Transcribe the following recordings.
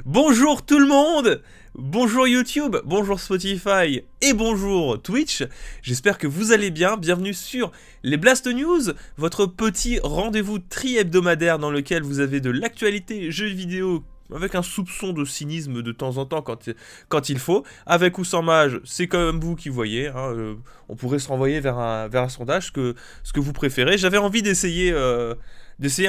Bonjour tout le monde. Bonjour YouTube, bonjour Spotify et bonjour Twitch. J'espère que vous allez bien. Bienvenue sur les Blast News, votre petit rendez-vous tri-hebdomadaire dans lequel vous avez de l'actualité jeux vidéo avec un soupçon de cynisme de temps en temps quand il faut. Avec ou sans mage, c'est comme vous qui voyez. On pourrait se renvoyer vers un sondage, ce que vous préférez. J'avais envie d'essayer un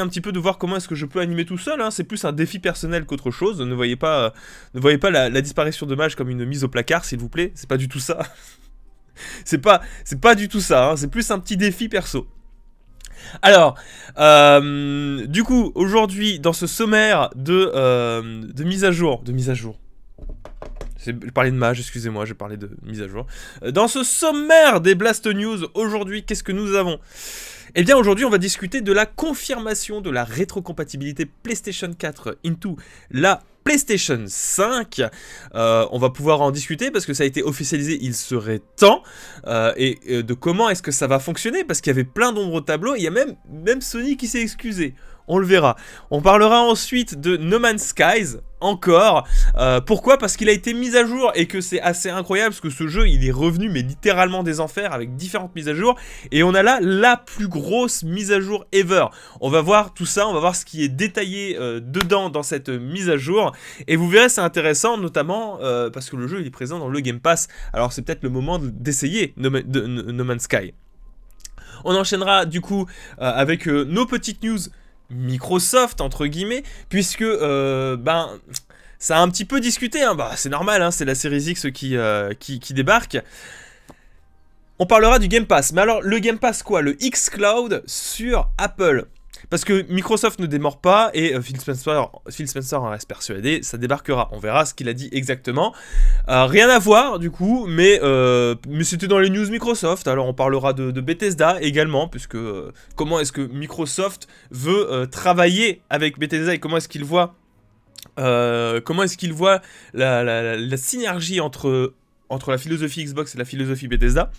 petit peu de voir comment est-ce que je peux animer tout seul, hein. C'est plus un défi personnel qu'autre chose. Ne voyez pas la disparition de mage comme une mise au placard, s'il vous plaît. C'est pas du tout ça. c'est pas du tout ça, hein. C'est plus un petit défi perso. Alors, du coup, aujourd'hui, dans ce sommaire de mise à jour, je parlais de mage, excusez-moi, je parlais de mise à jour. Dans ce sommaire des Blast News, aujourd'hui, qu'est-ce que nous avons ? Eh bien, aujourd'hui, on va discuter de la confirmation de la rétrocompatibilité PlayStation 4 into la PlayStation 5. On va pouvoir en discuter parce que ça a été officialisé, il serait temps. Et de comment est-ce que ça va fonctionner, parce qu'il y avait plein d'ombres au tableau. Il y a même Sony qui s'est excusé. On le verra. On parlera ensuite de No Man's Skies, encore. Pourquoi ? Parce qu'il a été mis à jour et que c'est assez incroyable, parce que ce jeu, il est revenu, mais littéralement des enfers, avec différentes mises à jour. Et on a là la plus grosse mise à jour ever. On va voir tout ça, on va voir ce qui est détaillé dedans dans cette mise à jour. Et vous verrez, c'est intéressant, notamment parce que le jeu, il est présent dans le Game Pass. Alors c'est peut-être le moment d'essayer No Man's Sky. On enchaînera du coup avec nos petites news Microsoft entre guillemets, puisque ça a un petit peu discuté, hein. C'est normal, hein, c'est la Series X qui débarque. On parlera du Game Pass, mais alors le Game Pass quoi ? Le xCloud sur Apple. Parce que Microsoft ne démord pas et Phil Spencer en reste persuadé, ça débarquera. On verra ce qu'il a dit exactement. Rien à voir du coup, mais c'était dans les news Microsoft. Alors on parlera de Bethesda également, puisque comment est-ce que Microsoft veut travailler avec Bethesda et comment est-ce qu'il voit la synergie entre la philosophie Xbox et la philosophie Bethesda.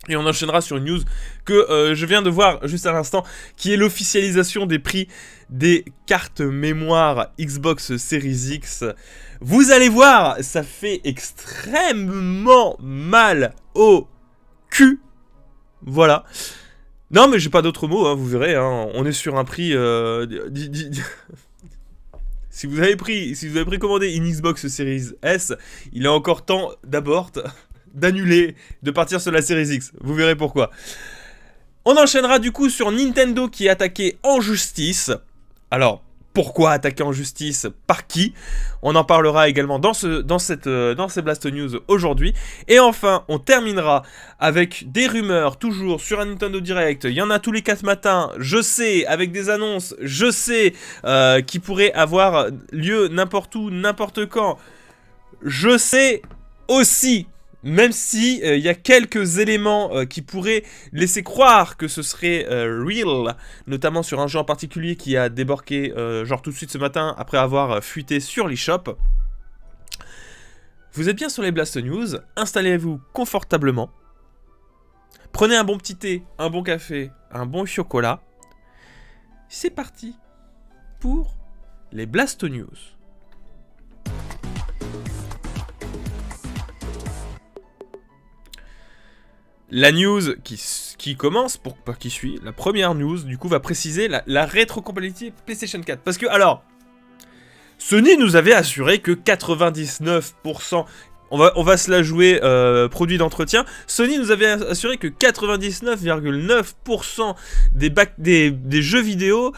Et on enchaînera sur une news que je viens de voir juste à l'instant, qui est l'officialisation des prix des cartes mémoire Xbox Series X. Vous allez voir, ça fait extrêmement mal au cul. Voilà. Non mais j'ai pas d'autres mots, hein, vous verrez, hein, on est sur un prix... Si vous avez précommandé une Xbox Series S, il est encore temps d'abord d'annuler, de partir sur la Series X. Vous verrez pourquoi. On enchaînera du coup sur Nintendo qui est attaqué en justice. Alors, pourquoi attaquer en justice ? Par qui ? On en parlera également dans ces Blast News aujourd'hui. Et enfin, on terminera avec des rumeurs, toujours sur un Nintendo Direct. Il y en a tous les 4 matins, je sais, avec des annonces, je sais, qui pourraient avoir lieu n'importe où, n'importe quand. Je sais aussi, même si y a quelques éléments qui pourraient laisser croire que ce serait real, notamment sur un jeu en particulier qui a débarqué genre tout de suite ce matin après avoir fuité sur l'eShop. Vous êtes bien sur les Blast News, installez-vous confortablement, prenez un bon petit thé, un bon café, un bon chocolat. C'est parti pour les Blast News. La news qui commence, qui suit, la première news, du coup, va préciser la rétrocompatibilité PlayStation 4. Parce que, alors, Sony nous avait assuré que 99%, on va se la jouer produit d'entretien, Sony nous avait assuré que 99,9% des jeux vidéo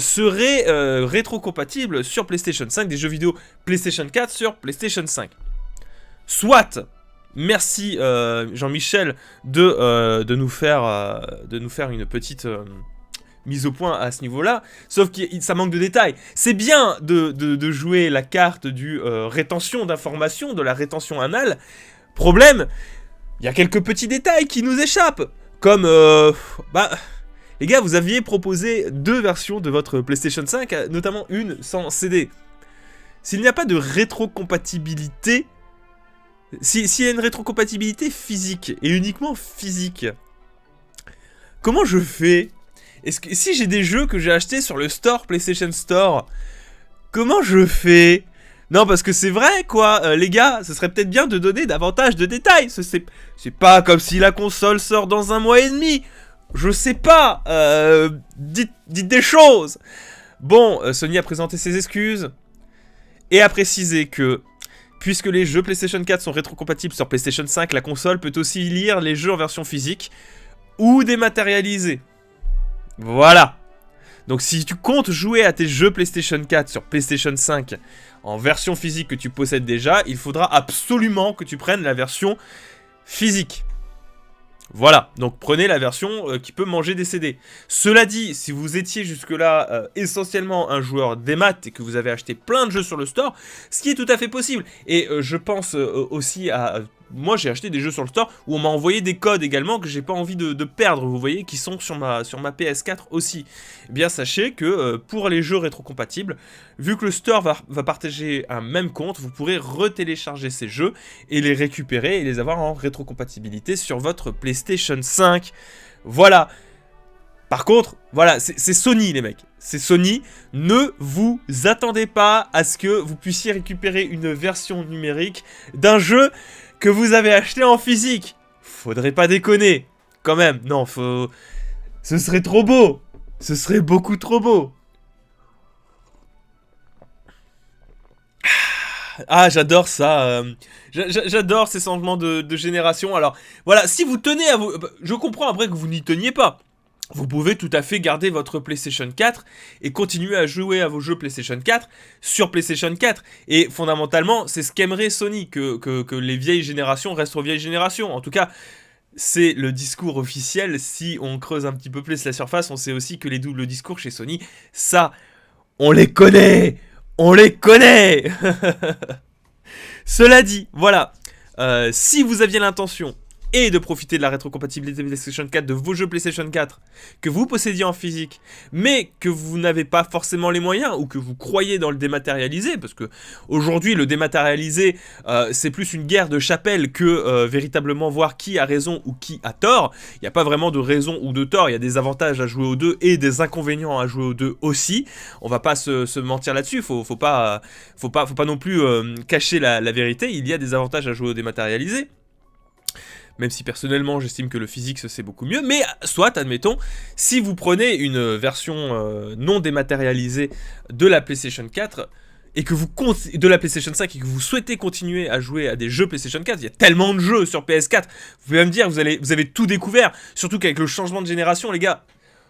seraient rétrocompatibles sur PlayStation 5, des jeux vidéo PlayStation 4 sur PlayStation 5. Soit... Merci Jean-Michel de nous faire une petite mise au point à ce niveau-là. Sauf que ça manque de détails. C'est bien de jouer la carte du rétention d'informations, de la rétention anale. Problème, il y a quelques petits détails qui nous échappent. Comme, les gars, vous aviez proposé 2 versions de votre PlayStation 5, notamment une sans CD. S'il n'y a pas de rétrocompatibilité... S'il y a une rétrocompatibilité physique, et uniquement physique, comment je fais ? Si j'ai des jeux que j'ai achetés sur le store PlayStation Store, comment je fais Non, parce que c'est vrai, quoi, les gars, ce serait peut-être bien de donner davantage de détails. C'est pas comme si la console sort dans 1 mois et demi. Je sais pas, dites des choses. Bon, Sony a présenté ses excuses et a précisé que, puisque les jeux PlayStation 4 sont rétrocompatibles sur PlayStation 5, la console peut aussi lire les jeux en version physique ou dématérialisée. Voilà. Donc si tu comptes jouer à tes jeux PlayStation 4 sur PlayStation 5 en version physique que tu possèdes déjà, il faudra absolument que tu prennes la version physique. Voilà, donc prenez la version qui peut manger des CD. Cela dit, si vous étiez jusque-là essentiellement un joueur démat et que vous avez acheté plein de jeux sur le store, ce qui est tout à fait possible, et je pense aussi à... moi j'ai acheté des jeux sur le store où on m'a envoyé des codes également que j'ai pas envie de perdre, vous voyez, qui sont sur ma PS4 aussi. Eh bien sachez que pour les jeux rétrocompatibles, vu que le store va partager un même compte, vous pourrez retélécharger ces jeux et les récupérer et les avoir en rétrocompatibilité sur votre PlayStation 5. Voilà. Par contre, voilà, c'est Sony les mecs. C'est Sony. Ne vous attendez pas à ce que vous puissiez récupérer une version numérique d'un jeu que vous avez acheté en physique. Faudrait pas déconner. Quand même, non, faut... Ce serait trop beau. Ce serait beaucoup trop beau. Ah, j'adore ça. J'adore ces changements de génération. Alors, voilà, si vous tenez à vous... Je comprends après que vous n'y teniez pas. Vous pouvez tout à fait garder votre PlayStation 4 et continuer à jouer à vos jeux PlayStation 4 sur PlayStation 4. Et fondamentalement, c'est ce qu'aimerait Sony, que les vieilles générations restent aux vieilles générations. En tout cas, c'est le discours officiel. Si on creuse un petit peu plus la surface, on sait aussi que les doubles discours chez Sony, ça, on les connaît. On les connaît. Cela dit, voilà, si vous aviez l'intention et de profiter de la rétrocompatibilité PlayStation 4 de vos jeux PlayStation 4 que vous possédiez en physique, mais que vous n'avez pas forcément les moyens ou que vous croyez dans le dématérialisé, parce que aujourd'hui le dématérialisé c'est plus une guerre de chapelle que véritablement voir qui a raison ou qui a tort. Il n'y a pas vraiment de raison ou de tort, il y a des avantages à jouer aux deux et des inconvénients à jouer aux deux aussi. On va pas se mentir là-dessus, faut pas non plus cacher la vérité. Il y a des avantages à jouer au dématérialisé. Même si personnellement j'estime que le physique c'est beaucoup mieux, mais soit, admettons, si vous prenez une version non dématérialisée de la PlayStation 4 et que de la PlayStation 5 et que vous souhaitez continuer à jouer à des jeux PlayStation 4, il y a tellement de jeux sur PS4, vous pouvez me dire, vous avez tout découvert, surtout qu'avec le changement de génération, les gars,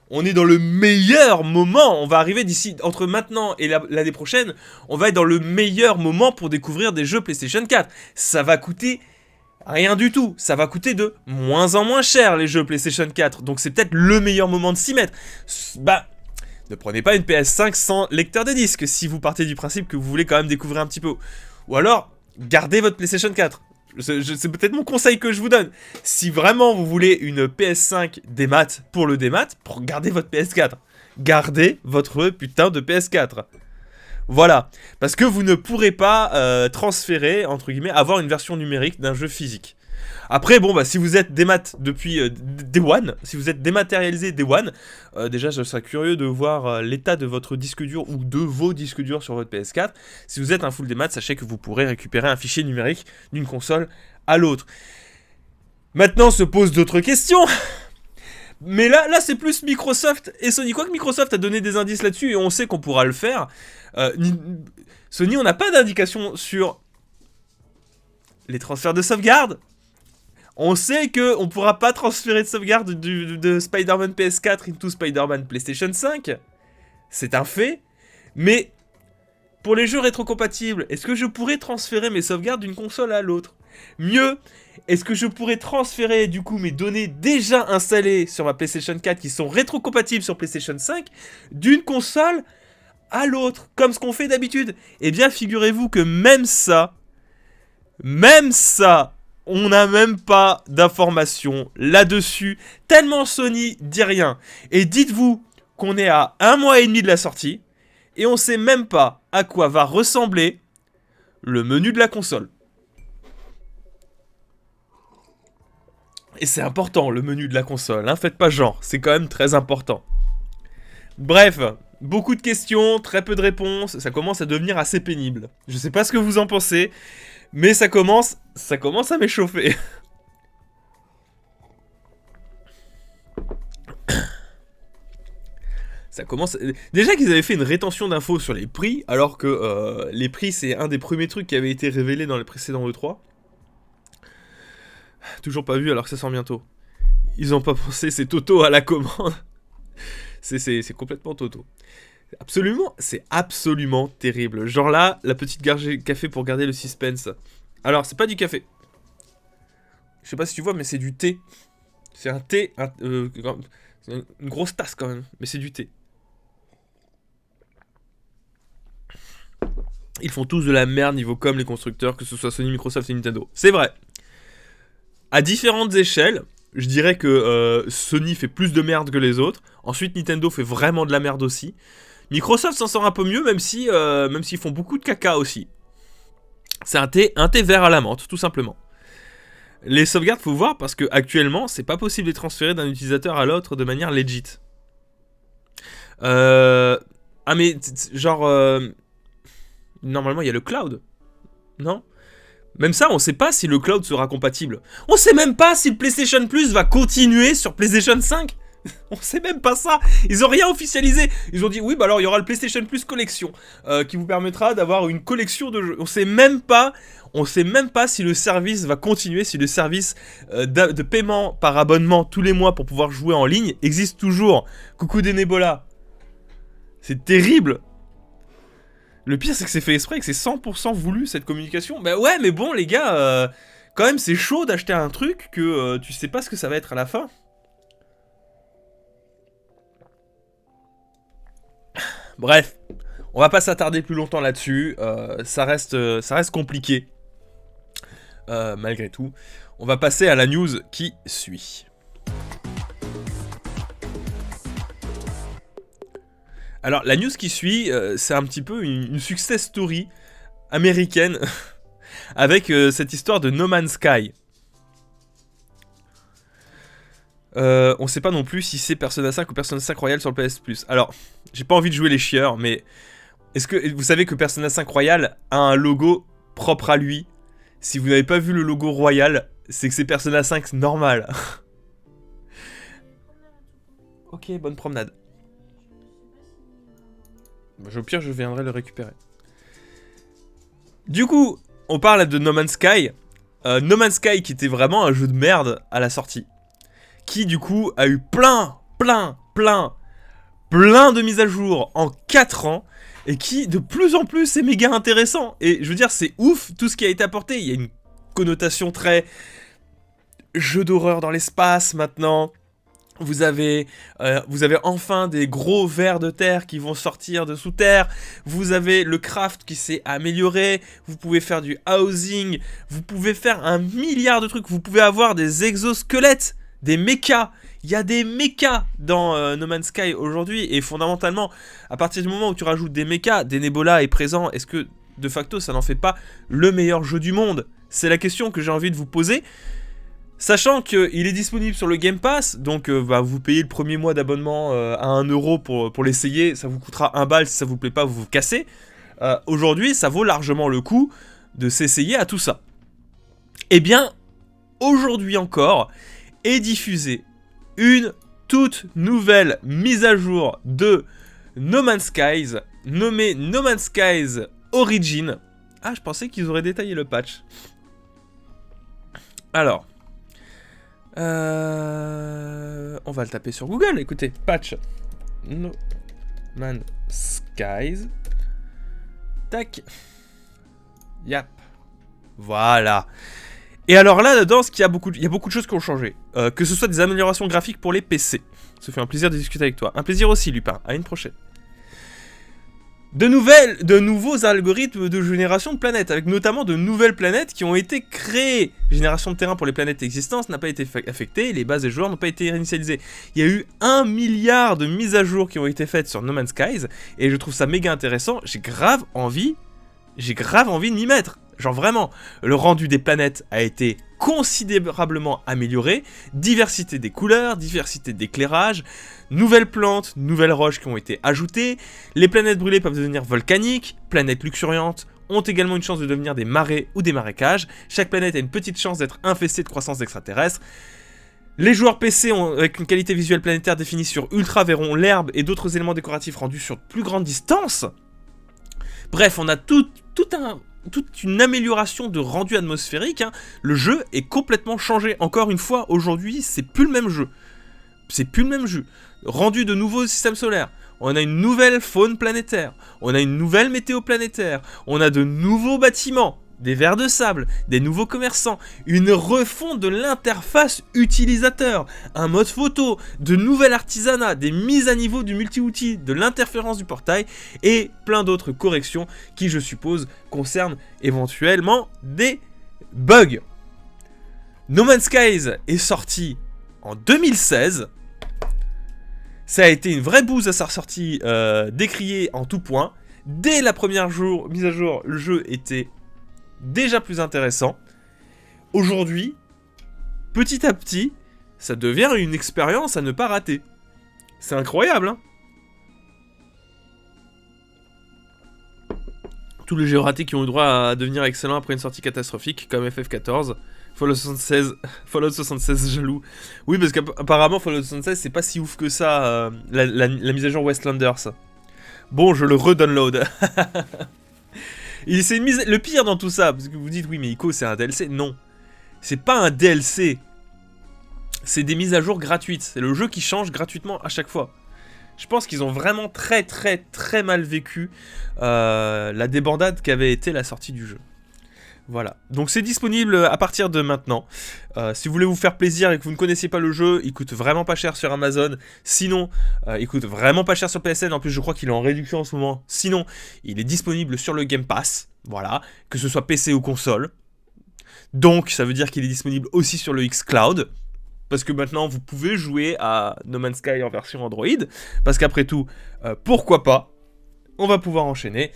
on est dans le meilleur moment, on va arriver d'ici, entre maintenant et l'année prochaine, on va être dans le meilleur moment pour découvrir des jeux PlayStation 4. Ça va coûter... rien du tout, ça va coûter de moins en moins cher les jeux PlayStation 4, donc c'est peut-être le meilleur moment de s'y mettre. Bah, ne prenez pas une PS5 sans lecteur de disque si vous partez du principe que vous voulez quand même découvrir un petit peu. Ou alors, gardez votre PlayStation 4. C'est peut-être mon conseil que je vous donne. Si vraiment vous voulez une PS5 démat pour le démat, gardez votre PS4. Gardez votre putain de PS4. Voilà, parce que vous ne pourrez pas transférer, entre guillemets, avoir une version numérique d'un jeu physique. Après, bon, bah, si vous êtes démat depuis Day One, si vous êtes dématérialisé Day One, déjà, je serais curieux de voir l'état de votre disque dur ou de vos disques durs sur votre PS4. Si vous êtes un full démat, sachez que vous pourrez récupérer un fichier numérique d'une console à l'autre. Maintenant se posent d'autres questions. Mais là c'est plus Microsoft et Sony. Quoique Microsoft a donné des indices là-dessus et on sait qu'on pourra le faire. Sony, on n'a pas d'indication sur les transferts de sauvegarde. On sait qu'on ne pourra pas transférer de sauvegarde de Spider-Man PS4 into Spider-Man PlayStation 5. C'est un fait. Mais pour les jeux rétrocompatibles, est-ce que je pourrais transférer mes sauvegardes d'une console à l'autre? Mieux, est-ce que je pourrais transférer du coup mes données déjà installées sur ma PlayStation 4 qui sont rétrocompatibles sur PlayStation 5 d'une console à l'autre, comme ce qu'on fait d'habitude? Eh bien, figurez-vous que même ça, on n'a même pas d'informations là-dessus, tellement Sony dit rien. Et dites-vous qu'on est à 1 mois et demi de la sortie, et on sait même pas à quoi va ressembler le menu de la console. Et c'est important, le menu de la console, hein, faites pas genre, c'est quand même très important. Bref, beaucoup de questions, très peu de réponses, ça commence à devenir assez pénible. Je sais pas ce que vous en pensez, mais ça commence à m'échauffer. Ça commence... Déjà qu'ils avaient fait une rétention d'infos sur les prix, alors que les prix c'est un des premiers trucs qui avait été révélé dans les précédents E3. Toujours pas vu alors que ça sort bientôt. Ils ont pas pensé, c'est Toto à la commande. C'est complètement Toto. C'est absolument terrible. Genre là, la petite gorgée café pour garder le suspense. Alors, c'est pas du café. Je sais pas si tu vois, mais c'est du thé. C'est un thé, c'est une grosse tasse quand même, mais c'est du thé. Ils font tous de la merde niveau com, les constructeurs, que ce soit Sony, Microsoft et Nintendo. C'est vrai. À différentes échelles, je dirais que Sony fait plus de merde que les autres. Ensuite, Nintendo fait vraiment de la merde aussi. Microsoft s'en sort un peu mieux, même s'ils font beaucoup de caca aussi. C'est un thé vert à la menthe, tout simplement. Les sauvegardes, faut voir, parce que actuellement, c'est pas possible de les transférer d'un utilisateur à l'autre de manière legit. Ah mais, genre... normalement, il y a le cloud. Non ? Même ça, on sait pas si le cloud sera compatible. On sait même pas si le PlayStation Plus va continuer sur PlayStation 5. On sait même pas ça. Ils ont rien officialisé. Ils ont dit oui, bah alors il y aura le PlayStation Plus collection qui vous permettra d'avoir une collection de jeux. On sait même pas si le service va continuer, si le service de paiement par abonnement tous les mois pour pouvoir jouer en ligne existe toujours. Coucou des Nebola. C'est terrible. Le pire, c'est que c'est fait exprès, que c'est 100% voulu, cette communication. Bah ouais, mais bon, les gars, quand même, c'est chaud d'acheter un truc que tu sais pas ce que ça va être à la fin. Bref, on va pas s'attarder plus longtemps là-dessus. Ça reste compliqué, malgré tout. On va passer à la news qui suit. Alors, la news qui suit, c'est un petit peu une success story américaine avec cette histoire de No Man's Sky. On sait pas non plus si c'est Persona 5 ou Persona 5 Royal sur le PS Plus. Alors, j'ai pas envie de jouer les chieurs, mais est-ce que vous savez que Persona 5 Royal a un logo propre à lui? Si vous n'avez pas vu le logo Royal, c'est que c'est Persona 5 normal. Ok, bonne promenade. Au pire, je viendrai le récupérer. Du coup, on parle de No Man's Sky. No Man's Sky qui était vraiment un jeu de merde à la sortie. Qui du coup a eu plein de mises à jour en 4 ans. Et qui de plus en plus est méga intéressant. Et je veux dire, c'est ouf tout ce qui a été apporté. Il y a une connotation très jeu d'horreur dans l'espace maintenant. Vous avez enfin des gros vers de terre qui vont sortir de sous terre. Vous avez le craft qui s'est amélioré. Vous pouvez faire du housing. Vous pouvez faire un milliard de trucs. Vous pouvez avoir des exosquelettes, des mechas. Il y a des mechas dans No Man's Sky aujourd'hui. Et fondamentalement, à partir du moment où tu rajoutes des mechas, des Nebola est présent, est-ce que de facto ça n'en fait pas le meilleur jeu du monde? C'est la question que j'ai envie de vous poser. Sachant qu'il est disponible sur le Game Pass, donc vous payez le premier mois d'abonnement à 1€ pour l'essayer, ça vous coûtera 1 balle, si ça vous plaît pas, vous vous cassez. Aujourd'hui, ça vaut largement le coup de s'essayer à tout ça. Eh bien, aujourd'hui encore, est diffusée une toute nouvelle mise à jour de No Man's Skies, nommée No Man's Skies Origin. Ah, je pensais qu'ils auraient détaillé le patch. Alors... on va le taper sur Google, écoutez, patch No Man's Skies. Tac. Yap. Voilà. Et alors là-dedans, il y a beaucoup de choses qui ont changé. Que ce soit des améliorations graphiques pour les PC. Ça fait un plaisir de discuter avec toi. Un plaisir aussi, Lupin. À une prochaine. De nouveaux algorithmes de génération de planètes, avec notamment de nouvelles planètes qui ont été créées. Génération de terrain pour les planètes existantes n'a pas été affectée, les bases des joueurs n'ont pas été réinitialisées. Il y a eu 1 milliard de mises à jour qui ont été faites sur No Man's Skies, et je trouve ça méga intéressant, j'ai grave envie de m'y mettre. Genre vraiment, le rendu des planètes a été considérablement amélioré, diversité des couleurs, diversité d'éclairage, nouvelles plantes, nouvelles roches qui ont été ajoutées, les planètes brûlées peuvent devenir volcaniques, planètes luxuriantes ont également une chance de devenir des marais ou des marécages, chaque planète a une petite chance d'être infestée de croissance extraterrestre. Les joueurs PC avec une qualité visuelle planétaire définie sur Ultra verront l'herbe et d'autres éléments décoratifs rendus sur plus grande distance. Bref, on a toute une amélioration de rendu atmosphérique. Hein. Le jeu est complètement changé. Encore une fois, aujourd'hui, c'est plus le même jeu. C'est plus le même jeu. Rendu de nouveaux systèmes solaires. On a une nouvelle faune planétaire. On a une nouvelle météo planétaire. On a de nouveaux bâtiments. Des vers de sable, des nouveaux commerçants, une refonte de l'interface utilisateur, un mode photo, de nouvel artisanat, des mises à niveau du multi-outil, de l'interférence du portail et plein d'autres corrections qui, je suppose, concernent éventuellement des bugs. No Man's Skies est sorti en 2016. Ça a été une vraie bouse à sa sortie, décriée en tout point. Dès la première mise à jour, le jeu était déjà plus intéressant. Aujourd'hui, petit à petit, ça devient une expérience à ne pas rater. C'est incroyable, hein. Tous les jeux ratés qui ont eu droit à devenir excellents après une sortie catastrophique, comme FF14, Fallout 76 jaloux. Oui, parce qu'apparemment Fallout 76 c'est pas si ouf que ça, la mise à jour Westlanders. Bon, je le redownload. C'est le pire dans tout ça, parce que vous dites oui mais Ico c'est un DLC, non. C'est pas un DLC. C'est des mises à jour gratuites, c'est le jeu qui change gratuitement à chaque fois. Je pense qu'ils ont vraiment très mal vécu la débandade qu'avait été la sortie du jeu. Voilà, donc c'est disponible à partir de maintenant. Si vous voulez vous faire plaisir et que vous ne connaissiez pas le jeu, il coûte vraiment pas cher sur Amazon. Sinon, il coûte vraiment pas cher sur PSN. En plus, je crois qu'il est en réduction en ce moment. Sinon, il est disponible sur le Game Pass. Voilà, que ce soit PC ou console. Donc, ça veut dire qu'il est disponible aussi sur le xCloud. Parce que maintenant, vous pouvez jouer à No Man's Sky en version Android. Parce qu'après tout, pourquoi pas? On va pouvoir enchaîner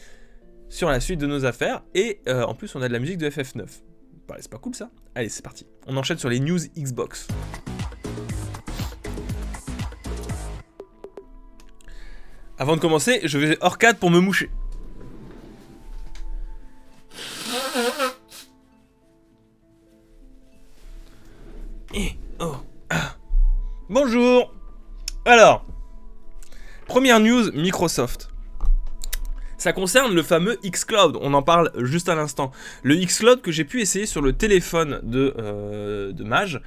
sur la suite de nos affaires, et en plus on a de la musique de FF9. Bah, c'est pas cool ça? Allez, c'est parti. On enchaîne sur les news Xbox. Avant de commencer, je vais hors cadre pour me moucher. Bonjour. Alors, première news, Microsoft. Ça concerne le fameux xCloud, on en parle juste à l'instant. Le xCloud que j'ai pu essayer sur le téléphone de Mage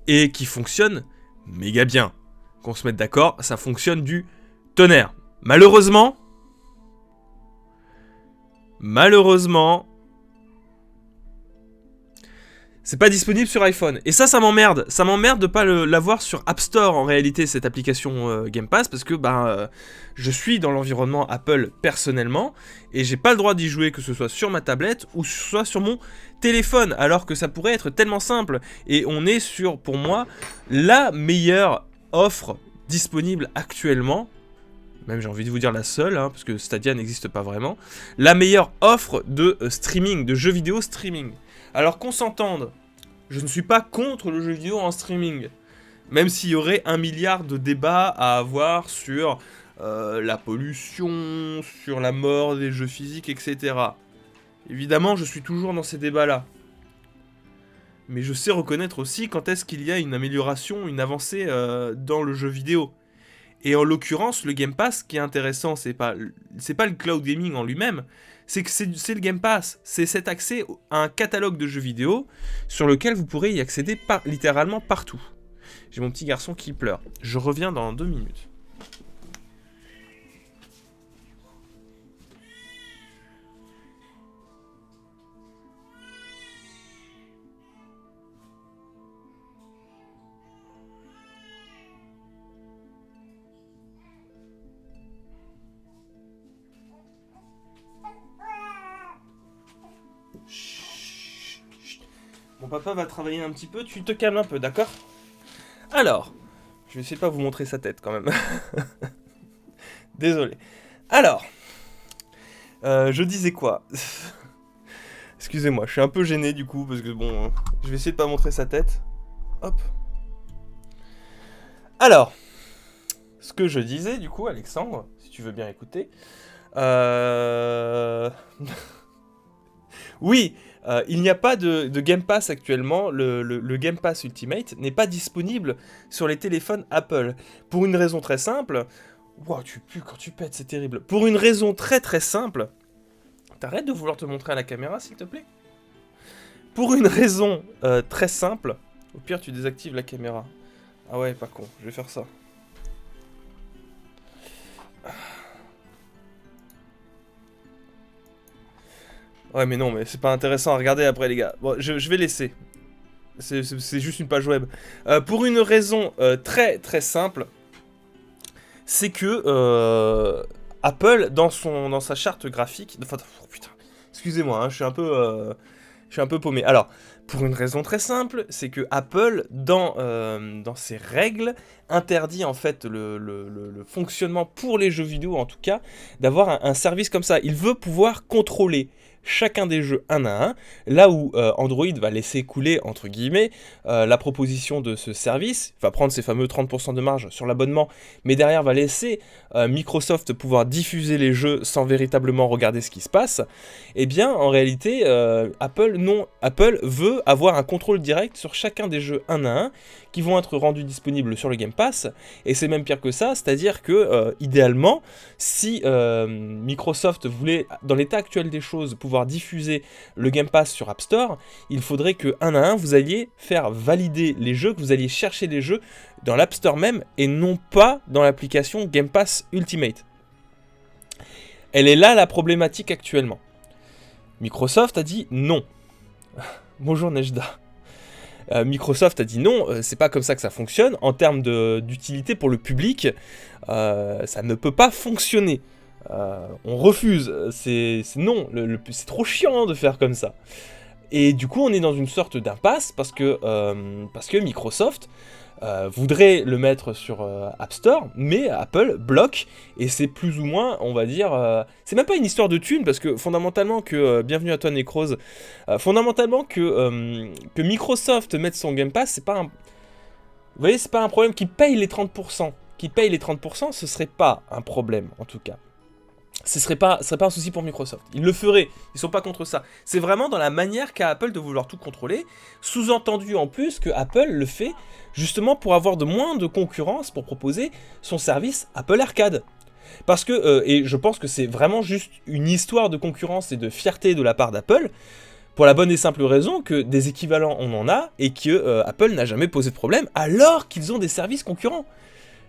et qui fonctionne méga bien. Qu'on se mette d'accord, ça fonctionne du tonnerre. Malheureusement, c'est pas disponible sur iPhone. Et ça m'emmerde. Ça m'emmerde de pas l'avoir sur App Store en réalité, cette application Game Pass, parce que je suis dans l'environnement Apple personnellement, et j'ai pas le droit d'y jouer, que ce soit sur ma tablette ou soit sur mon téléphone, alors que ça pourrait être tellement simple. Et on est sur, pour moi, la meilleure offre disponible actuellement. Même j'ai envie de vous dire la seule, hein, parce que Stadia n'existe pas vraiment. La meilleure offre de streaming, de jeux vidéo streaming. Alors qu'on s'entende, je ne suis pas contre le jeu vidéo en streaming. Même s'il y aurait 1 milliard de débats à avoir sur la pollution, sur la mort des jeux physiques, etc. Évidemment, je suis toujours dans ces débats-là. Mais je sais reconnaître aussi quand est-ce qu'il y a une amélioration, une avancée dans le jeu vidéo. Et en l'occurrence, le Game Pass, ce qui est intéressant, c'est pas le cloud gaming en lui-même, c'est que c'est le Game Pass. C'est cet accès à un catalogue de jeux vidéo sur lequel vous pourrez y accéder littéralement partout. J'ai mon petit garçon qui pleure. Je reviens dans 2 minutes. Mon papa va travailler un petit peu, tu te calmes un peu, d'accord? Alors, je vais essayer de pas vous montrer sa tête quand même. Désolé. Alors, je disais quoi? Excusez-moi, je suis un peu gêné du coup, parce que bon, je vais essayer de pas montrer sa tête. Hop. Alors, ce que je disais du coup, Alexandre, si tu veux bien écouter. Euh... Oui, il n'y a pas de Game Pass actuellement. Le Game Pass Ultimate n'est pas disponible sur les téléphones Apple. Pour une raison très simple. Wow, tu pues quand tu pètes, c'est terrible. Pour une raison très très simple. T'arrêtes de vouloir te montrer à la caméra, s'il te plaît? Pour une raison très simple. Au pire, tu désactives la caméra. Ah ouais, pas con, je vais faire ça. Ouais, mais non, mais c'est pas intéressant à regarder après, les gars. Bon, je vais laisser. C'est juste une page web. Pour une raison très très simple, c'est que Apple, dans sa charte graphique... Enfin, oh, putain, excusez-moi, hein, je suis un peu paumé. Alors, pour une raison très simple, c'est que Apple, dans ses règles, interdit en fait le fonctionnement pour les jeux vidéo, en tout cas, d'avoir un service comme ça. Il veut pouvoir contrôler chacun des jeux un à un, là où Android va laisser couler, entre guillemets, la proposition de ce service, va prendre ses fameux 30% de marge sur l'abonnement, mais derrière va laisser Microsoft pouvoir diffuser les jeux sans véritablement regarder ce qui se passe. Eh bien, en réalité, Apple veut avoir un contrôle direct sur chacun des jeux un à un, qui vont être rendus disponibles sur le Game Pass, et c'est même pire que ça, c'est-à-dire que, idéalement, si Microsoft voulait, dans l'état actuel des choses, pouvoir diffuser le Game Pass sur App Store, il faudrait que, un à un, vous alliez faire valider les jeux, que vous alliez chercher les jeux dans l'App Store même, et non pas dans l'application Game Pass Ultimate. Elle est là la problématique actuellement. Microsoft a dit non. Bonjour Nejda. Microsoft a dit non, c'est pas comme ça que ça fonctionne. En termes d'utilité pour le public, ça ne peut pas fonctionner. On refuse, c'est non, c'est trop chiant de faire comme ça. Et du coup, on est dans une sorte d'impasse parce que Microsoft voudrait le mettre sur App Store, mais Apple bloque, et c'est plus ou moins, on va dire, c'est même pas une histoire de thunes, parce que fondamentalement bienvenue à toi Necrose, fondamentalement que Microsoft mette son Game Pass, c'est pas un... Vous voyez, c'est pas un problème qu'ils payent les 30%. Qu'ils payent les 30%, ce serait pas un problème, en tout cas. Ce serait pas un souci pour Microsoft. Ils le feraient, ils sont pas contre ça. C'est vraiment dans la manière qu'a Apple de vouloir tout contrôler, sous-entendu en plus que Apple le fait justement pour avoir de moins de concurrence pour proposer son service Apple Arcade. Parce que, et je pense que c'est vraiment juste une histoire de concurrence et de fierté de la part d'Apple, pour la bonne et simple raison que des équivalents on en a, et que Apple n'a jamais posé de problème, alors qu'ils ont des services concurrents.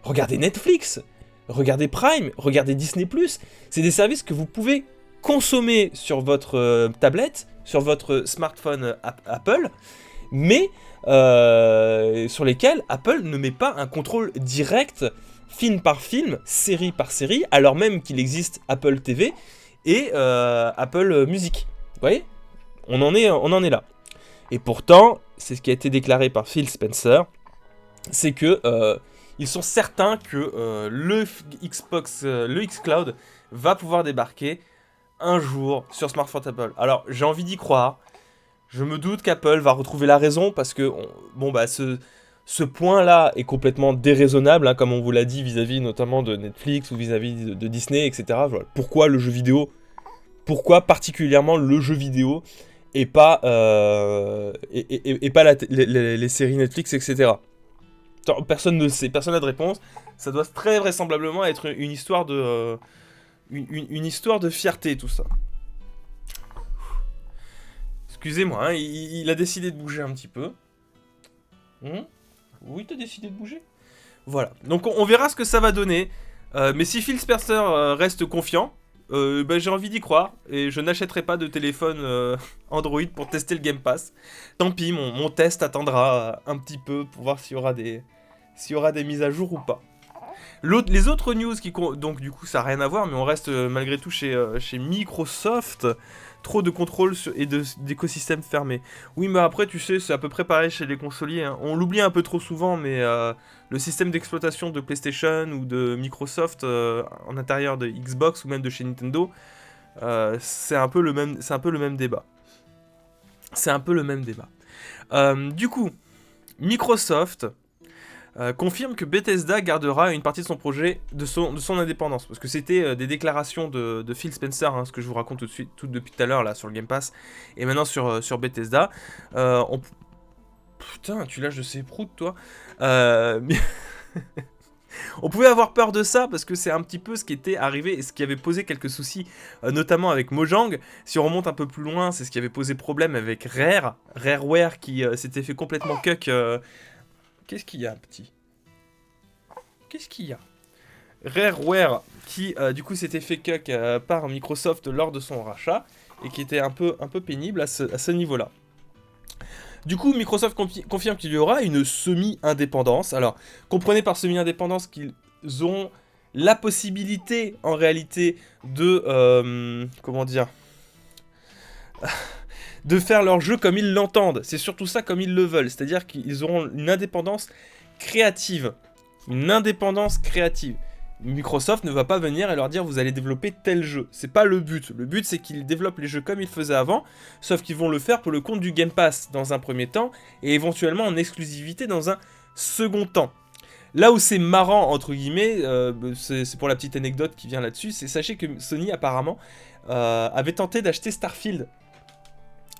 Regardez Netflix, regardez Prime, regardez Disney+, c'est des services que vous pouvez consommer sur votre tablette, sur votre smartphone Apple, mais sur lesquels Apple ne met pas un contrôle direct, film par film, série par série, alors même qu'il existe Apple TV et Apple Music. Vous voyez ? On en est là. Et pourtant, c'est ce qui a été déclaré par Phil Spencer, c'est que ils sont certains que le xCloud va pouvoir débarquer un jour sur smartphone Apple. Alors, j'ai envie d'y croire. Je me doute qu'Apple va retrouver la raison parce que ce point-là est complètement déraisonnable, hein, comme on vous l'a dit vis-à-vis notamment de Netflix ou vis-à-vis de Disney, etc. Voilà. Pourquoi le jeu vidéo ? Pourquoi particulièrement le jeu vidéo et pas, les séries Netflix, etc. Personne ne sait, personne n'a de réponse. Ça doit très vraisemblablement être une histoire de une histoire de fierté, tout ça. Excusez-moi, hein, il a décidé de bouger un petit peu. Oui, t'as décidé de bouger. Voilà. Donc on verra ce que ça va donner. Mais si Phil Spencer reste confiant, j'ai envie d'y croire. Et je n'achèterai pas de téléphone Android pour tester le Game Pass. Tant pis, mon test attendra un petit peu pour voir s'il y aura des mises à jour ou pas. Les autres news donc du coup ça n'a rien à voir, mais on reste malgré tout chez Microsoft. Trop de contrôle et d'écosystème fermé. Oui, mais après, tu sais, c'est à peu près pareil chez les consoliers. Hein. On l'oublie un peu trop souvent, mais le système d'exploitation de PlayStation ou de Microsoft en intérieur de Xbox ou même de chez Nintendo, c'est un peu le même débat. C'est un peu le même débat. Du coup, Microsoft confirme que Bethesda gardera une partie de son projet, de son indépendance. Parce que c'était des déclarations de Phil Spencer, hein, ce que je vous raconte tout depuis tout à l'heure là sur le Game Pass, et maintenant sur Bethesda. Putain, tu lâches de ces proutes, toi. On pouvait avoir peur de ça parce que c'est un petit peu ce qui était arrivé et ce qui avait posé quelques soucis, notamment avec Mojang. Si on remonte un peu plus loin, c'est ce qui avait posé problème avec Rareware qui s'était fait complètement cuck. Qu'est-ce qu'il y a, petit? Qu'est-ce qu'il y a? Rareware qui du coup s'était fait cuck par Microsoft lors de son rachat et qui était un peu pénible à ce niveau-là. Du coup, Microsoft confirme qu'il y aura une semi-indépendance. Alors, comprenez par semi-indépendance qu'ils auront la possibilité, en réalité, de... comment dire de faire leur jeu comme ils l'entendent. C'est surtout ça comme ils le veulent. C'est-à-dire qu'ils auront une indépendance créative. Une indépendance créative. Microsoft ne va pas venir et leur dire vous allez développer tel jeu. C'est pas le but. Le but c'est qu'ils développent les jeux comme ils faisaient avant, sauf qu'ils vont le faire pour le compte du Game Pass dans un premier temps et éventuellement en exclusivité dans un second temps. Là où c'est marrant entre guillemets, c'est pour la petite anecdote qui vient là-dessus, c'est sachez que Sony apparemment avait tenté d'acheter Starfield.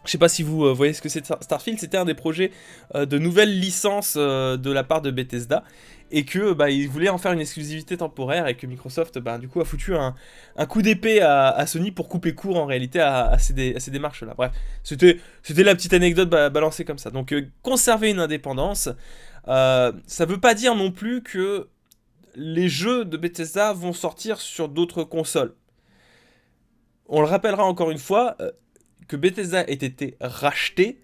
Je sais pas si vous voyez ce que c'est Starfield, c'était un des projets de nouvelles licences de la part de Bethesda et que ils voulaient en faire une exclusivité temporaire et que Microsoft du coup a foutu un coup d'épée à Sony pour couper court en réalité à ces démarches là. Bref, c'était la petite anecdote balancée comme ça. Donc conserver une indépendance, ça veut pas dire non plus que les jeux de Bethesda vont sortir sur d'autres consoles. On le rappellera encore une fois, que Bethesda ait été racheté,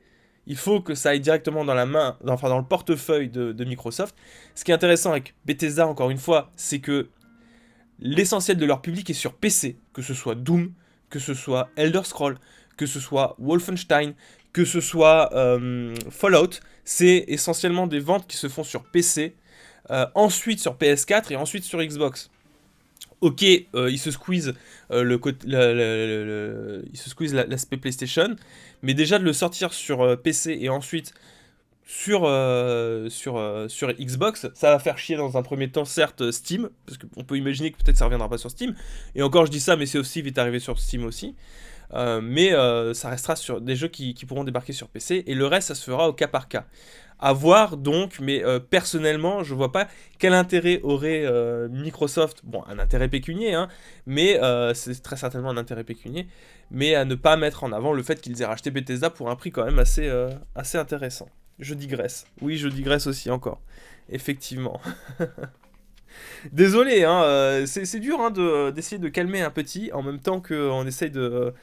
il faut que ça aille directement dans la main, enfin dans le portefeuille de Microsoft. Ce qui est intéressant avec Bethesda, encore une fois, c'est que l'essentiel de leur public est sur PC, que ce soit Doom, que ce soit Elder Scrolls, que ce soit Wolfenstein, que ce soit Fallout. C'est essentiellement des ventes qui se font sur PC, ensuite sur PS4 et ensuite sur Xbox. Ok, il se squeeze il se squeeze l'aspect PlayStation, mais déjà de le sortir sur PC et ensuite sur Xbox, ça va faire chier dans un premier temps, certes Steam, parce qu'on peut imaginer que peut-être ça reviendra pas sur Steam. Et encore, je dis ça, mais c'est aussi vite arrivé sur Steam aussi. Mais ça restera sur des jeux qui pourront débarquer sur PC, et le reste, ça se fera au cas par cas. À voir donc, mais personnellement, je vois pas quel intérêt aurait Microsoft, bon, un intérêt pécunier, hein, mais c'est très certainement un intérêt pécunier, mais à ne pas mettre en avant le fait qu'ils aient racheté Bethesda pour un prix quand même assez intéressant. Je digresse. Oui, je digresse aussi encore. Effectivement. Désolé, hein, c'est dur hein, d'essayer de calmer un petit en même temps qu'on essaye de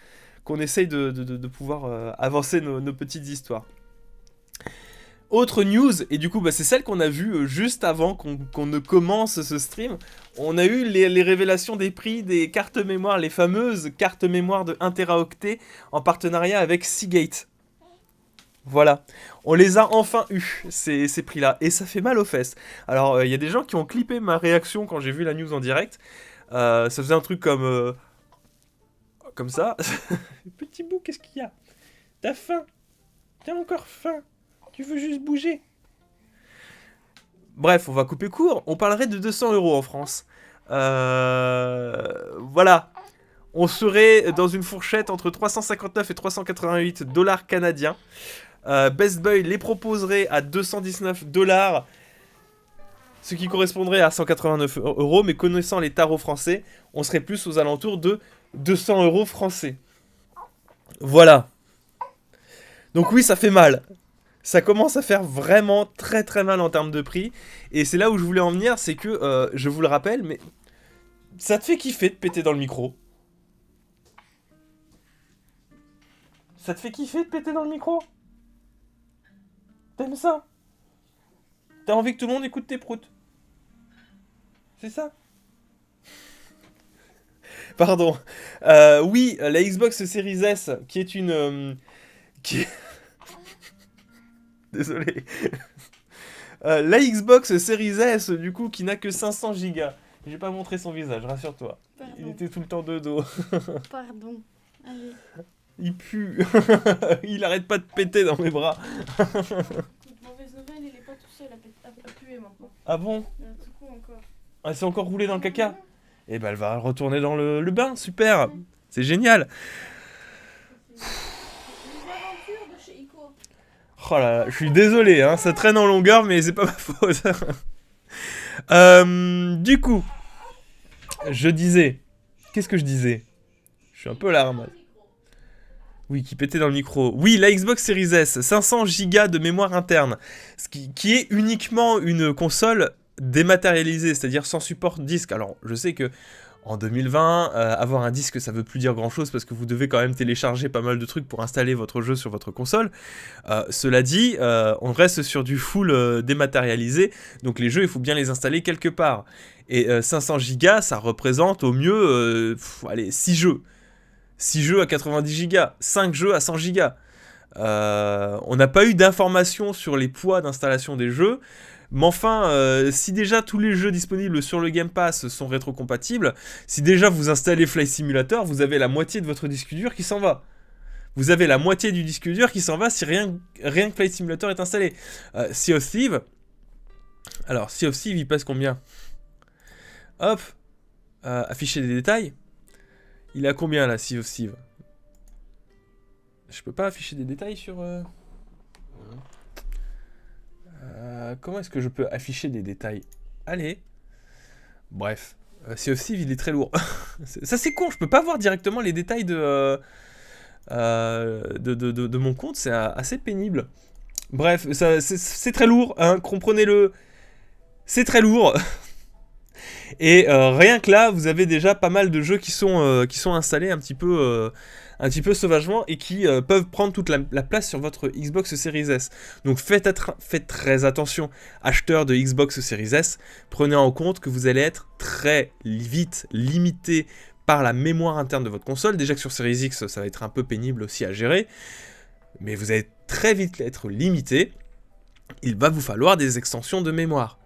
pouvoir avancer nos petites histoires. Autre news, et du coup c'est celle qu'on a vue juste avant qu'on ne commence ce stream. On a eu les révélations des prix des cartes mémoire, les fameuses cartes mémoire de 1 Teraoctet en partenariat avec Seagate. Voilà, on les a enfin eu, ces prix-là, et ça fait mal aux fesses. Alors, il y a des gens qui ont clippé ma réaction quand j'ai vu la news en direct. Ça faisait un truc comme ça. Petit bout, qu'est-ce qu'il y a? T'as faim? T'as encore faim? Tu veux juste bouger? Bref, on va couper court. On parlerait de 200 € en France. Voilà. On serait dans une fourchette entre 359 et 388 $ canadiens. Best Buy les proposerait à 219 $, ce qui correspondrait à 189 €, mais connaissant les tarots français, on serait plus aux alentours de 200 € français. Voilà. Donc oui, ça fait mal. Ça commence à faire vraiment très très mal en termes de prix. Et c'est là où je voulais en venir, c'est que, je vous le rappelle, mais ça te fait kiffer de péter dans le micro? Ça te fait kiffer de péter dans le micro? T'aimes ça? T'as envie que tout le monde écoute tes proutes? C'est ça? Pardon. Oui, la Xbox Series S, qui est une... Désolé. La Xbox Series S, du coup, qui n'a que 500 Go. J'ai pas montré son visage, rassure-toi. Pardon. Il était tout le temps de dos. Pardon. Allez. Il pue. Il arrête pas de péter dans mes bras. Mauvaise nouvelle, il est pas tout seul à puer maintenant. Ah bon? Il y a un petit coup encore. Elle s'est encore roulée dans le caca? Eh ben elle va retourner dans le bain, super. C'est génial. Les aventures de chez Ico. Oh là là, je suis désolé, hein, ça traîne en longueur, mais c'est pas ma faute. Du coup, je disais... Qu'est-ce que je disais? Je suis un peu à la ramasse. Oui, qui pétait dans le micro. Oui, la Xbox Series S, 500 Go de mémoire interne, ce qui est uniquement une console dématérialisée, c'est-à-dire sans support disque. Alors, je sais que en 2020, avoir un disque, ça veut plus dire grand-chose parce que vous devez quand même télécharger pas mal de trucs pour installer votre jeu sur votre console. Cela dit, on reste sur du full dématérialisé, donc les jeux, il faut bien les installer quelque part. Et 500 Go, ça représente au mieux, allez, 6 jeux. 6 jeux à 90 Go, 5 jeux à 100 Go. On n'a pas eu d'informations sur les poids d'installation des jeux, mais enfin, si déjà tous les jeux disponibles sur le Game Pass sont rétrocompatibles, si déjà vous installez Flight Simulator, vous avez la moitié de votre disque dur qui s'en va. Vous avez la moitié du disque dur qui s'en va si rien que Flight Simulator est installé. Sea of Thieves, alors Sea of Thieves il pèse combien? Hop, afficher des détails. Il a combien là, Sea of Thieves? Je peux pas afficher des détails sur... comment est-ce que je peux afficher des détails? Allez. Bref. Sea of Thieves, il est très lourd. Ça c'est con, je peux pas voir directement les détails de mon compte, c'est assez pénible. Bref, c'est très lourd, hein, comprenez-le. C'est très lourd. Et rien que là, vous avez déjà pas mal de jeux qui sont installés un petit peu sauvagement et qui peuvent prendre toute la place sur votre Xbox Series S. Donc faites très attention, acheteurs de Xbox Series S, prenez en compte que vous allez être très vite limité par la mémoire interne de votre console. Déjà que sur Series X, ça va être un peu pénible aussi à gérer, mais vous allez très vite être limité. Il va vous falloir des extensions de mémoire.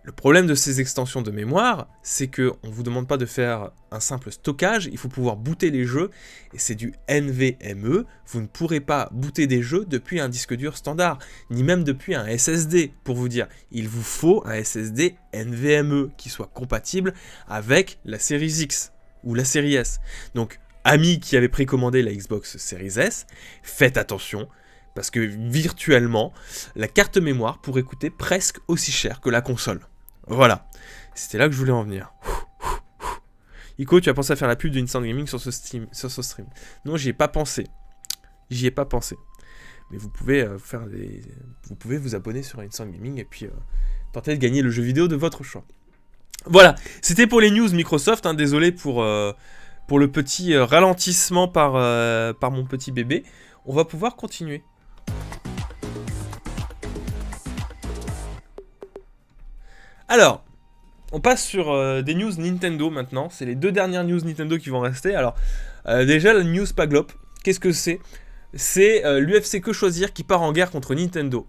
Le problème de ces extensions de mémoire, c'est qu'on ne vous demande pas de faire un simple stockage, il faut pouvoir booter les jeux, et c'est du NVMe, vous ne pourrez pas booter des jeux depuis un disque dur standard, ni même depuis un SSD, pour vous dire. Il vous faut un SSD NVMe qui soit compatible avec la Series X ou la Series S. Donc, amis qui avaient précommandé la Xbox Series S, faites attention, parce que virtuellement, la carte mémoire pourrait coûter presque aussi cher que la console. Voilà, c'était là que je voulais en venir. Ico, tu as pensé à faire la pub de Instant Gaming sur ce stream? Non, j'y ai pas pensé. Mais vous pouvez vous pouvez vous abonner sur Instant Gaming et puis tenter de gagner le jeu vidéo de votre choix. Voilà, c'était pour les news Microsoft. Hein, désolé pour le petit ralentissement par mon petit bébé. On va pouvoir continuer. Alors, on passe sur des news Nintendo maintenant. C'est les 2 dernières news Nintendo qui vont rester. Alors, déjà, la news Paglop. Qu'est-ce que c'est? C'est l'UFC Que Choisir qui part en guerre contre Nintendo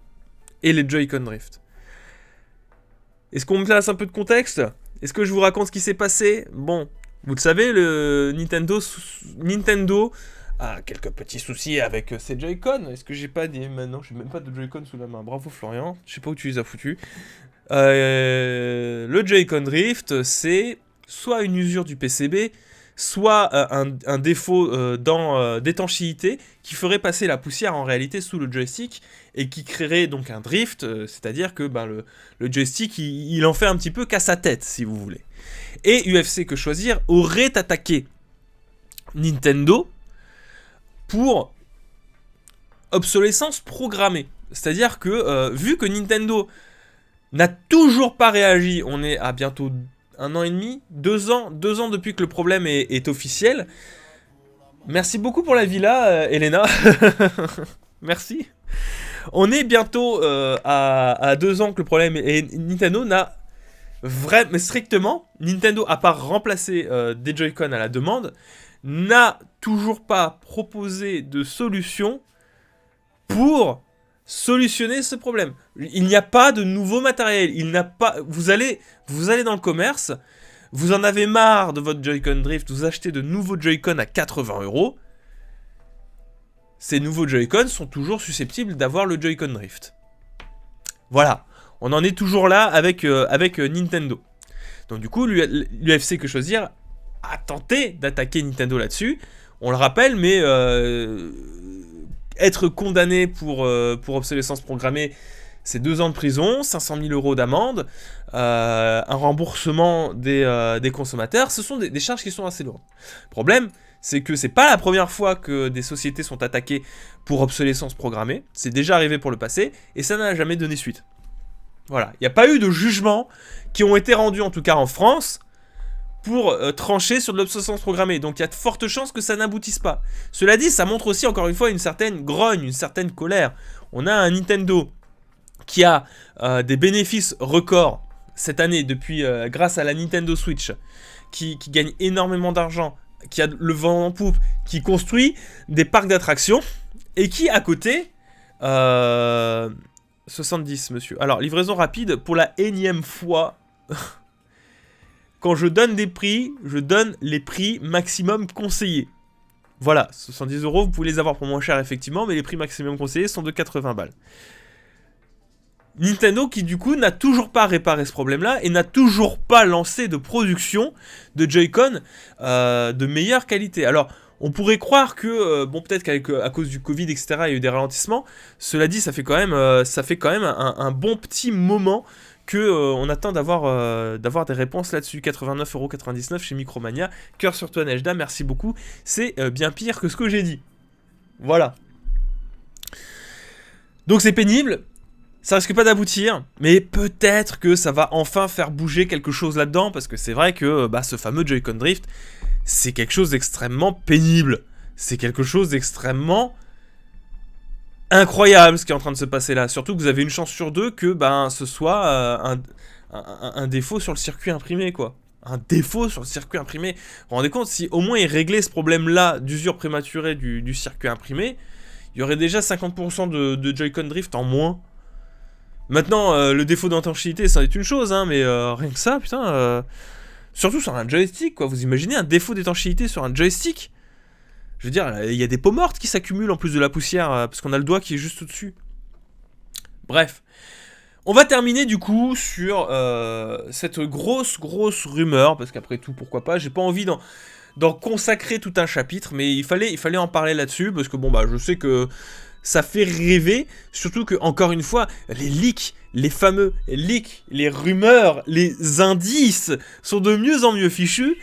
et les Joy-Con Drift. Est-ce qu'on me place un peu de contexte? Est-ce que je vous raconte ce qui s'est passé? Bon, vous le savez, le Nintendo a quelques petits soucis avec ses Joy-Con. Est-ce que j'ai pas des... Maintenant, j'ai même pas de Joy-Con sous la main. Bravo Florian. Je sais pas où tu les as foutus. Le Joy-Con Drift, c'est soit une usure du PCB, soit un défaut d'étanchéité qui ferait passer la poussière en réalité sous le joystick et qui créerait donc un drift, c'est-à-dire que le joystick il en fait un petit peu qu'à sa tête si vous voulez. Et UFC Que Choisir aurait attaqué Nintendo pour obsolescence programmée, c'est-à-dire que vu que Nintendo n'a toujours pas réagi, on est à bientôt 1 an et demi, 2 ans depuis que le problème est officiel. Merci beaucoup pour la villa, Elena. Merci. On est bientôt à 2 ans que le problème est... Nintendo n'a vraiment, strictement, Nintendo, à part remplacer des Joy-Con à la demande, n'a toujours pas proposé de solution pour solutionner ce problème. Il n'y a pas de nouveau matériel. Vous allez dans le commerce, vous en avez marre de votre Joy-Con Drift, vous achetez de nouveaux Joy-Con à 80 €. ces nouveaux Joy-Con sont toujours susceptibles d'avoir le Joy-Con Drift. Voilà, on en est toujours là avec Nintendo. Donc du coup, l'UFC Que Choisir a tenté d'attaquer Nintendo là-dessus. On le rappelle, mais être condamné pour obsolescence programmée, c'est 2 ans de prison, 500 000 € d'amende, un remboursement des consommateurs. Ce sont des charges qui sont assez lourdes. Le problème, c'est que c'est pas la première fois que des sociétés sont attaquées pour obsolescence programmée. C'est déjà arrivé pour le passé, et ça n'a jamais donné suite. Voilà, il n'y a pas eu de jugements qui ont été rendus, en tout cas en France, pour trancher sur de l'obsolescence programmée. Donc il y a de fortes chances que ça n'aboutisse pas. Cela dit, ça montre aussi, encore une fois, une certaine grogne, une certaine colère. On a un Nintendo qui a des bénéfices records cette année, grâce à la Nintendo Switch, qui gagne énormément d'argent, qui a le vent en poupe, qui construit des parcs d'attractions, et qui, à côté... 70, monsieur. Alors, livraison rapide, pour la énième fois... Quand je donne des prix, je donne les prix maximum conseillés. Voilà, 70 €, vous pouvez les avoir pour moins cher, effectivement, mais les prix maximum conseillés sont de 80 balles. Nintendo qui, du coup, n'a toujours pas réparé ce problème-là et n'a toujours pas lancé de production de Joy-Con de meilleure qualité. Alors, on pourrait croire que, bon, peut-être qu'à cause du Covid, etc., il y a eu des ralentissements. Cela dit, ça fait quand même un bon petit moment on attend d'avoir des réponses là-dessus. 89,99 € chez Micromania. Cœur sur toi, Nejda, merci beaucoup. C'est bien pire que ce que j'ai dit. Voilà. Donc c'est pénible. Ça risque pas d'aboutir, mais peut-être que ça va enfin faire bouger quelque chose là-dedans, parce que c'est vrai que ce fameux Joy-Con Drift, c'est quelque chose d'extrêmement pénible. C'est quelque chose d'extrêmement incroyable ce qui est en train de se passer là. Surtout que vous avez une chance sur 2 que ce soit un défaut sur le circuit imprimé, quoi. Un défaut sur le circuit imprimé. Vous vous rendez compte, si au moins ils réglaient ce problème-là d'usure prématurée du circuit imprimé, il y aurait déjà 50% de Joy-Con Drift en moins. Maintenant, le défaut d'étanchéité, ça est une chose, hein, mais rien que ça, putain... surtout sur un joystick, quoi. Vous imaginez un défaut d'étanchéité sur un joystick ? Je veux dire, il y a des peaux mortes qui s'accumulent en plus de la poussière, parce qu'on a le doigt qui est juste au-dessus. Bref. On va terminer du coup sur cette grosse rumeur, parce qu'après tout, pourquoi pas, j'ai pas envie d'en consacrer tout un chapitre, mais il fallait en parler là-dessus, parce que bon, je sais que ça fait rêver, surtout que, encore une fois, les leaks, les fameux leaks, les rumeurs, les indices sont de mieux en mieux fichus,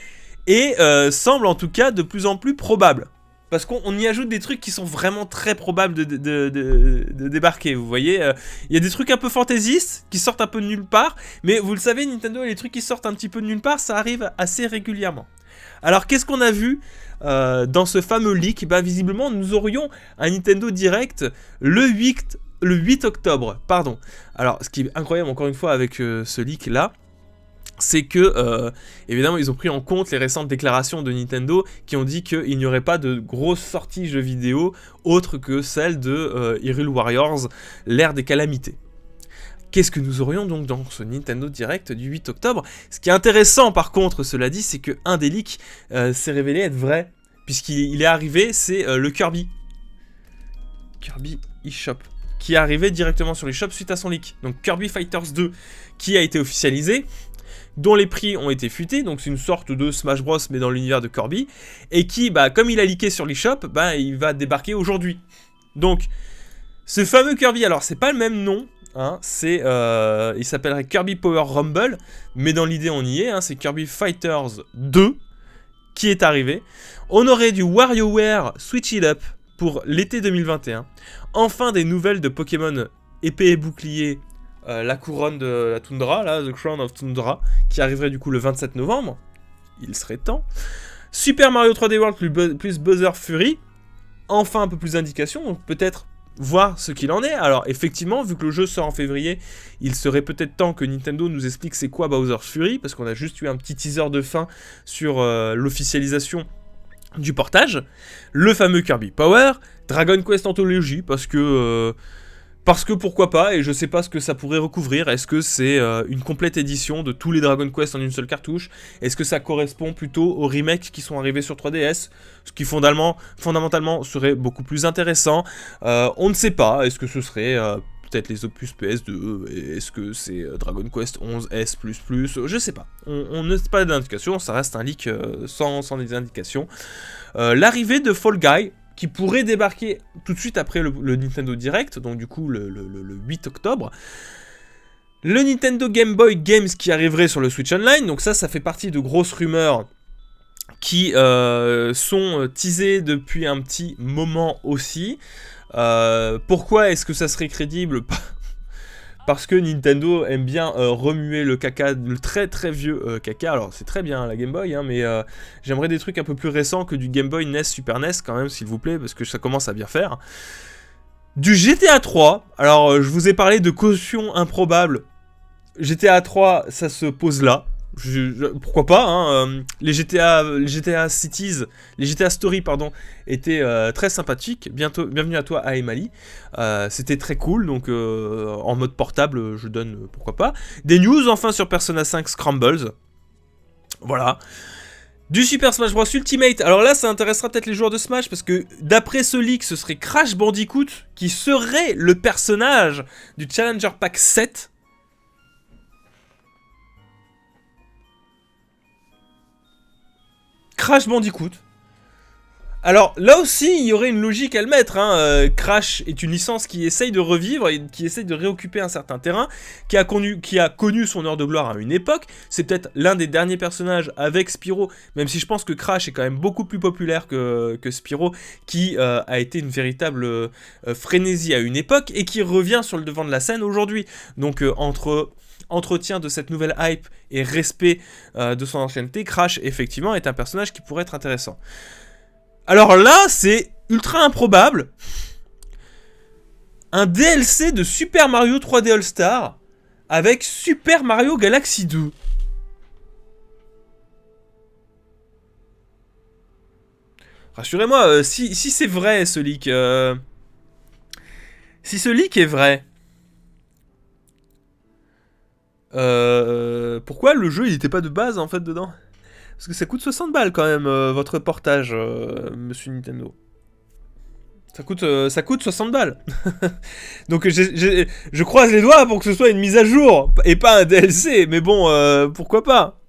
et semblent en tout cas de plus en plus probables. Parce qu'on y ajoute des trucs qui sont vraiment très probables de débarquer, vous voyez. Il y a des trucs un peu fantaisistes, qui sortent un peu de nulle part, mais vous le savez, Nintendo, les trucs qui sortent un petit peu de nulle part, ça arrive assez régulièrement. Alors, qu'est-ce qu'on a vu dans ce fameux leak ? Visiblement, nous aurions un Nintendo Direct le 8 octobre, pardon. Alors, ce qui est incroyable, encore une fois, avec ce leak-là, c'est que, évidemment, ils ont pris en compte les récentes déclarations de Nintendo qui ont dit qu'il n'y aurait pas de grosses sorties jeux vidéo autres que celle de Hyrule Warriors, l'ère des calamités. Qu'est-ce que nous aurions donc dans ce Nintendo Direct du 8 octobre ? Ce qui est intéressant, par contre, cela dit, c'est qu'un des leaks s'est révélé être vrai, puisqu'il est arrivé, c'est le Kirby eShop, qui est arrivé directement sur l'eShop suite à son leak. Donc Kirby Fighters 2, qui a été officialisé, dont les prix ont été fuités, donc c'est une sorte de Smash Bros mais dans l'univers de Kirby, et qui, comme il a leaké sur l'eShop, il va débarquer aujourd'hui. Donc, ce fameux Kirby, alors c'est pas le même nom, hein, il s'appellerait Kirby Power Rumble, mais dans l'idée on y est, hein, c'est Kirby Fighters 2 qui est arrivé. On aurait du WarioWare Switch It Up pour l'été 2021. Enfin des nouvelles de Pokémon épée et bouclier, la couronne de la toundra, là, The Crown of Tundra, qui arriverait du coup le 27 novembre. Il serait temps. Super Mario 3D World plus Bowser Fury. Enfin un peu plus d'indications, donc peut-être voir ce qu'il en est. Alors effectivement, vu que le jeu sort en février, il serait peut-être temps que Nintendo nous explique c'est quoi Bowser's Fury, parce qu'on a juste eu un petit teaser de fin sur l'officialisation du portage. Le fameux Kirby Power, Dragon Quest Anthology, parce que Parce que pourquoi pas, et je sais pas ce que ça pourrait recouvrir. Est-ce que c'est une complète édition de tous les Dragon Quest en une seule cartouche? Est-ce que ça correspond plutôt aux remakes qui sont arrivés sur 3DS? Ce qui fondamentalement serait beaucoup plus intéressant. On ne sait pas, est-ce que ce serait peut-être les opus PS2? Est-ce que c'est Dragon Quest 11S++? Je sais pas. On n'a pas d'indication, ça reste un leak sans des indications. L'arrivée de Fall Guy, qui pourrait débarquer tout de suite après le Nintendo Direct, donc du coup le 8 octobre. Le Nintendo Game Boy Games qui arriverait sur le Switch Online, donc ça fait partie de grosses rumeurs qui sont teasées depuis un petit moment aussi. Pourquoi est-ce que ça serait crédible? Parce que Nintendo aime bien remuer le caca, le très très vieux caca. Alors c'est très bien la Game Boy, hein, mais j'aimerais des trucs un peu plus récents que du Game Boy NES, Super NES quand même, s'il vous plaît, parce que ça commence à bien faire. Du GTA 3, alors je vous ai parlé de caution improbable. GTA 3, ça se pose là. Pourquoi pas, hein, les GTA Cities, les GTA Story, pardon, étaient très sympathiques. Bienvenue à toi, Aemali. C'était très cool, donc en mode portable, je donne pourquoi pas. Des news enfin sur Persona 5 Scrambles. Voilà. Du Super Smash Bros Ultimate. Alors là, ça intéressera peut-être les joueurs de Smash, parce que d'après ce leak, ce serait Crash Bandicoot qui serait le personnage du Challenger Pack 7. Crash Bandicoot. Alors là aussi, il y aurait une logique à le mettre. Hein. Crash est une licence qui essaye de revivre et qui essaye de réoccuper un certain terrain, qui a connu son heure de gloire à une époque. C'est peut-être l'un des derniers personnages avec Spyro, même si je pense que Crash est quand même beaucoup plus populaire que Spyro, qui a été une véritable frénésie à une époque et qui revient sur le devant de la scène aujourd'hui. Donc entre entretien de cette nouvelle hype et respect de son ancienneté, Crash effectivement est un personnage qui pourrait être intéressant. Alors là, c'est ultra improbable. Un DLC de Super Mario 3D All-Star avec Super Mario Galaxy 2. Rassurez-moi, si c'est vrai ce leak, si ce leak est vrai, pourquoi le jeu il n'était pas de base en fait dedans? Parce que ça coûte 60 balles quand même votre portage, monsieur Nintendo. Ça coûte 60 balles. Donc je croise les doigts pour que ce soit une mise à jour et pas un DLC. Mais bon, pourquoi pas.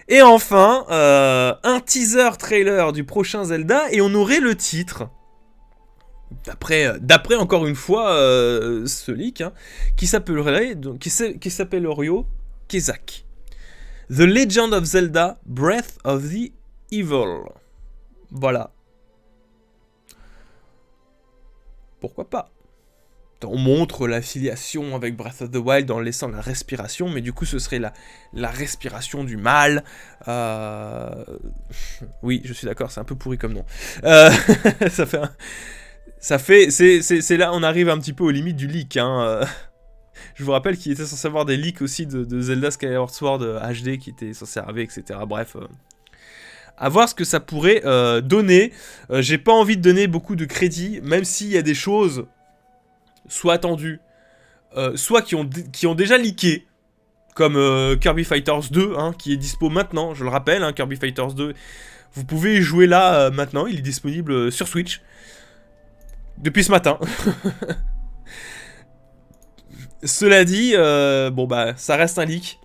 Et enfin, un teaser trailer du prochain Zelda et on aurait le titre. D'après encore une fois ce leak, hein, qui s'appellerait Kezak. The Legend of Zelda Breath of the Evil. Voilà. Pourquoi pas? On montre l'affiliation avec Breath of the Wild en laissant la respiration, mais du coup ce serait la respiration du mal. Oui, je suis d'accord, c'est un peu pourri comme nom. C'est là, on arrive un petit peu aux limites du leak. Hein. Je vous rappelle qu'il était censé avoir des leaks aussi de Zelda Skyward Sword HD qui était censé arriver, etc. Bref, à voir ce que ça pourrait donner. J'ai pas envie de donner beaucoup de crédit, même s'il y a des choses soit attendues, soit qui ont déjà leaké, comme Kirby Fighters 2, hein, qui est dispo maintenant, je le rappelle, hein, Kirby Fighters 2, vous pouvez y jouer là maintenant, il est disponible sur Switch, depuis ce matin. Cela dit, bon bah, ça reste un leak.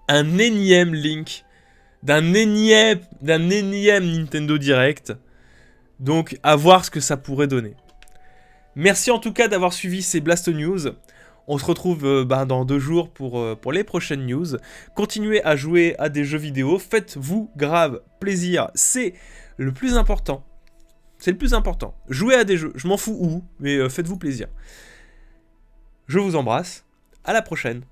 Un énième link d'un énième Nintendo Direct. Donc, à voir ce que ça pourrait donner. Merci en tout cas d'avoir suivi ces Blast News. On se retrouve dans 2 jours pour les prochaines news. Continuez à jouer à des jeux vidéo. Faites-vous grave plaisir. C'est le plus important. C'est le plus important. Jouez à des jeux. Je m'en fous où, mais faites-vous plaisir. Je vous embrasse, à la prochaine.